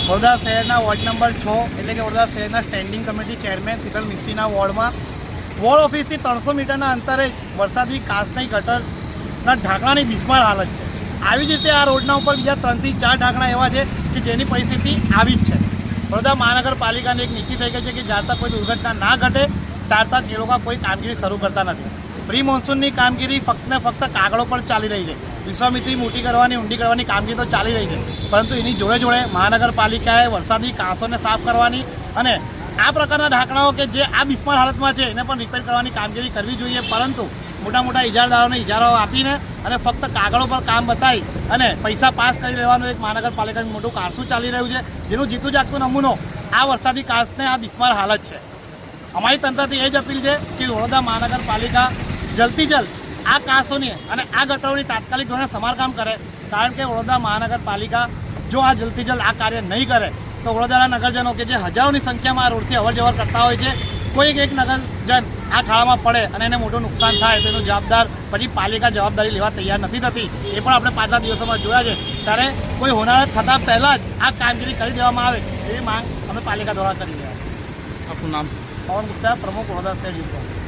વડોદરા શહેરના ward number 6 એટલે કે વડોદરા શહેરના સ્ટેન્ડિંગ કમિટી ચેરમેન શીતલ મિસ્ત્રીના વોર્ડમાં વોર્ડ ઓફિસથી 300 મીટરના અંતરે વરસાદી કાચની ગટરના ઢાંકણાની બિસ્માર હાલત છે। આવી જ રીતે આ રોડના ઉપર બીજા 3 થી 4 ઢાંકણા એવા છે કે જેની પરિસ્થિતિ આવી જ છે। વડોદરા મહાનગરપાલિકાની એક નીતિ થઈ ગઈ છે કે જ્યાં તક કોઈ દુર્ઘટના ના ઘટે ત્યાર તક એ લોકો કોઈ કામગીરી શરૂ કરતા નથી। પ્રી મોન્સૂનની કામગીરી ફક્ત ને ફક્ત કાગળો પર ચાલી રહી છે। વિશ્વામિત્રી મોટી કરવાની ઊંડી કરવાની કામગીરી તો ચાલી રહી છે, પરંતુ એની જોડે જોડે મહાનગરપાલિકાએ વરસાદી કાંસોને સાફ કરવાની અને આ પ્રકારના ઢાંકણાઓ કે જે આ બિસ્માર હાલતમાં છે એને પણ રિપેર કરવાની કામગીરી કરવી જોઈએ। પરંતુ મોટા મોટા ઇજારદારોને ઇજારાઓ આપીને અને ફક્ત કાગળો પર કામ બતાવી અને પૈસા પાસ કરી લેવાનું એક મહાનગરપાલિકાનું મોટું કારસું ચાલી રહ્યું છે, જેનું જીતું જાગતું નમૂનો આ વરસાદી કાંસને આ બિસ્માર હાલત છે। અમારી તંત્રથી એ જ અપીલ છે કે વડોદરા મહાનગરપાલિકા જલ્દથી જલ્દ આ કાંસોની અને આ ગટરોની તાત્કાલિક ધોરણે સમારકામ કરે, કારણ કે વડોદરા મહાનગરપાલિકા જો આ જલ્દથી જલ્દ આ કાર્ય નહીં કરે તો વડોદરાના નગરજનો કે જે હજારોની સંખ્યામાં આ રોડથી અવરજવર કરતા હોય છે, કોઈક એક નગરજન આ ખાડામાં પડે અને એને મોટું નુકસાન થાય તો એનું જવાબદાર પછી પાલિકા જવાબદારી લેવા તૈયાર નથી થતી। એ પણ આપણે પાછલા દિવસોમાં જોયા છે। ત્યારે કોઈ હોનારત થતાં પહેલાં જ આ કામગીરી કરી દેવામાં આવે એવી માંગ અમે પાલિકા દ્વારા કરી રહ્યા છીએ। આપનું નામ? પવન ગુપ્તા, પ્રમુખ વડોદરા શહેર યુથ કોંગ્રેસ।